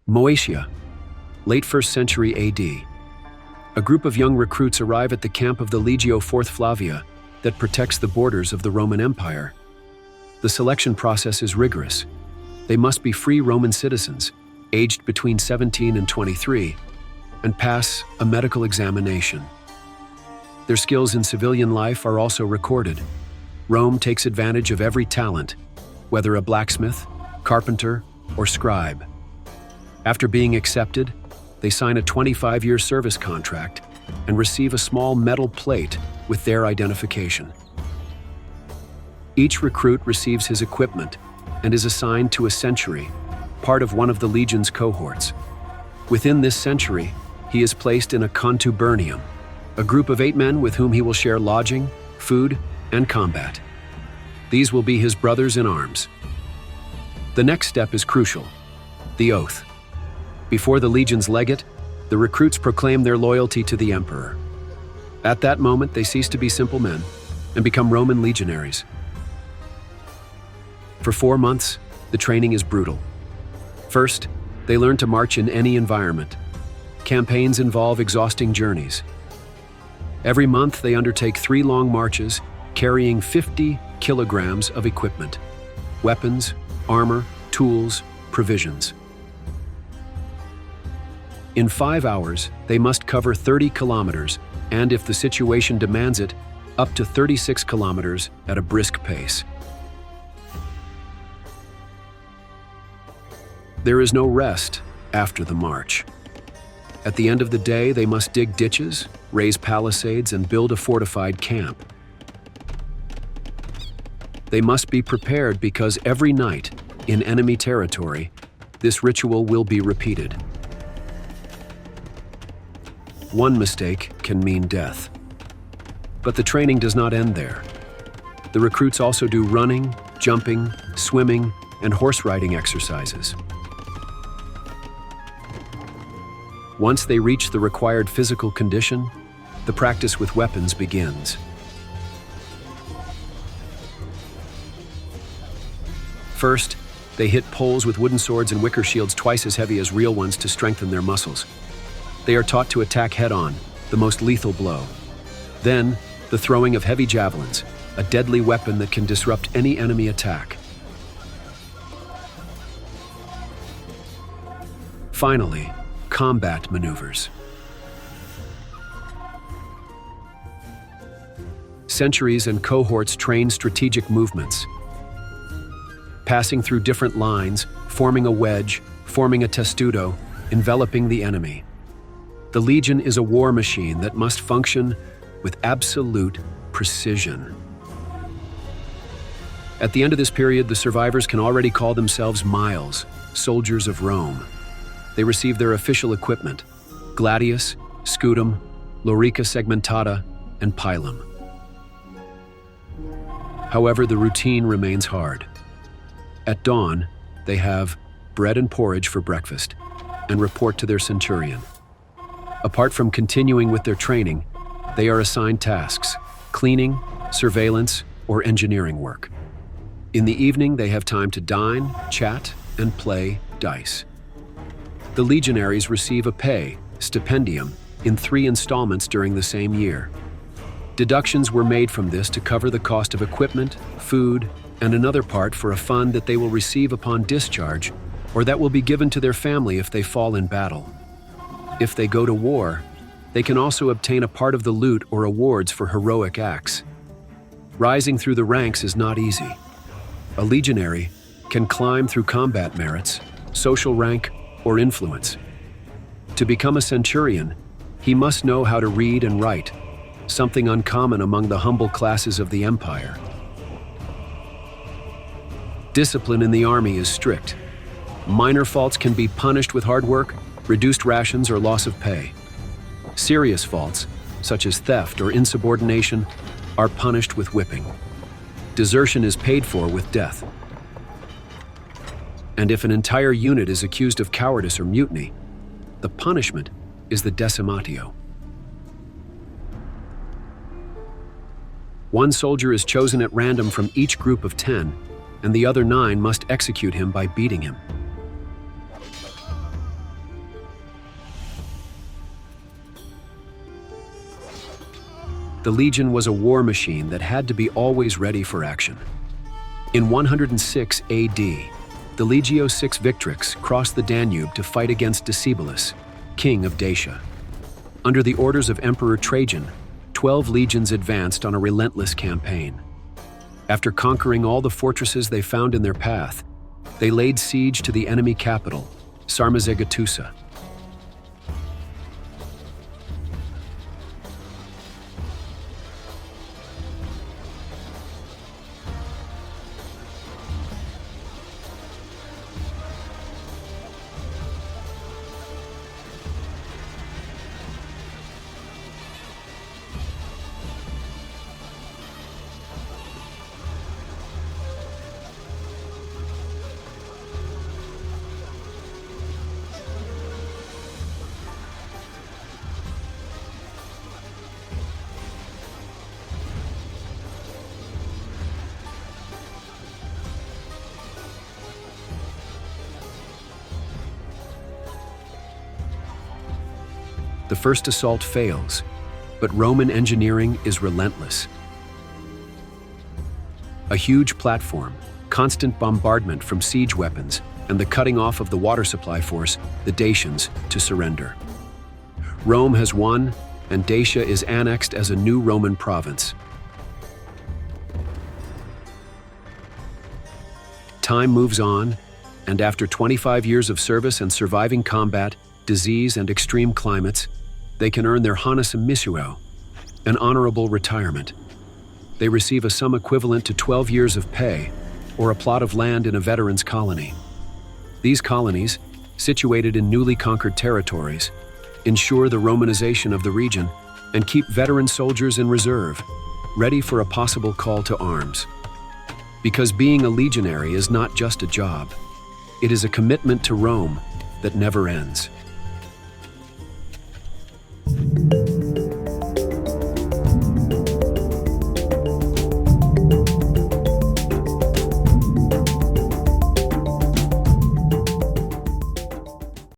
Moesia, late 1st century AD. A group of young recruits arrive at the camp of the Legio IV Flavia that protects the borders of the Roman Empire. The selection process is rigorous. They must be free Roman citizens, aged between 17 and 23, and pass a medical examination. Their skills in civilian life are also recorded. Rome takes advantage of every talent, whether a blacksmith, carpenter, or scribe. After being accepted, they sign a 25-year service contract and receive a small metal plate with their identification. Each recruit receives his equipment and is assigned to a century, part of one of the legion's cohorts. Within this century, he is placed in a contubernium, a group of 8 men with whom he will share lodging, food, and combat. These will be his brothers in arms. The next step is crucial: the oath. Before the legion's legate, the recruits proclaim their loyalty to the emperor. At that moment, they cease to be simple men and become Roman legionaries. For 4 months, the training is brutal. First, they learn to march in any environment. Campaigns involve exhausting journeys. Every month, they undertake 3 long marches, carrying 50 kilograms of equipment: weapons, armor, tools, provisions. In 5 hours, they must cover 30 kilometers, and if the situation demands it, up to 36 kilometers at a brisk pace. There is no rest after the march. At the end of the day, they must dig ditches, raise palisades, and build a fortified camp. They must be prepared because every night, in enemy territory, this ritual will be repeated. One mistake can mean death. But the training does not end there. The recruits also do running, jumping, swimming, and horse riding exercises. Once they reach the required physical condition, the practice with weapons begins. First, they hit poles with wooden swords and wicker shields twice as heavy as real ones to strengthen their muscles. They are taught to attack head-on, the most lethal blow. Then, the throwing of heavy javelins, a deadly weapon that can disrupt any enemy attack. Finally, combat maneuvers. Centuries and cohorts train strategic movements, passing through different lines, forming a wedge, forming a testudo, enveloping the enemy. The Legion is a war machine that must function with absolute precision. At the end of this period, the survivors can already call themselves Miles, soldiers of Rome. They receive their official equipment: gladius, scutum, lorica segmentata, and pilum. However, the routine remains hard. At dawn, they have bread and porridge for breakfast and report to their centurion. Apart from continuing with their training, they are assigned tasks: cleaning, surveillance, or engineering work. In the evening, they have time to dine, chat, and play dice. The legionaries receive a pay, stipendium, in 3 installments during the same year. Deductions were made from this to cover the cost of equipment, food, and another part for a fund that they will receive upon discharge, or that will be given to their family if they fall in battle. If they go to war, they can also obtain a part of the loot or awards for heroic acts. Rising through the ranks is not easy. A legionary can climb through combat merits, social rank, or influence. To become a centurion, he must know how to read and write, something uncommon among the humble classes of the empire. Discipline in the army is strict. Minor faults can be punished with hard work, reduced rations, or loss of pay. Serious faults, such as theft or insubordination, are punished with whipping. Desertion is paid for with death. And if an entire unit is accused of cowardice or mutiny, the punishment is the decimatio. One soldier is chosen at random from each group of 10, and the other 9 must execute him by beating him. The legion was a war machine that had to be always ready for action. In 106 AD, the Legio VI Victrix crossed the Danube to fight against Decebalus, king of Dacia. Under the orders of Emperor Trajan, 12 legions advanced on a relentless campaign. After conquering all the fortresses they found in their path, they laid siege to the enemy capital, Sarmizegetusa. The first assault fails, but Roman engineering is relentless. A huge platform, constant bombardment from siege weapons, and the cutting off of the water supply force the Dacians to surrender. Rome has won, and Dacia is annexed as a new Roman province. Time moves on, and after 25 years of service and surviving combat, disease, and extreme climates, they can earn their Hanus Missuo, an honorable retirement. They receive a sum equivalent to 12 years of pay, or a plot of land in a veteran's colony. These colonies, situated in newly conquered territories, ensure the Romanization of the region and keep veteran soldiers in reserve, ready for a possible call to arms. Because being a legionary is not just a job, it is a commitment to Rome that never ends.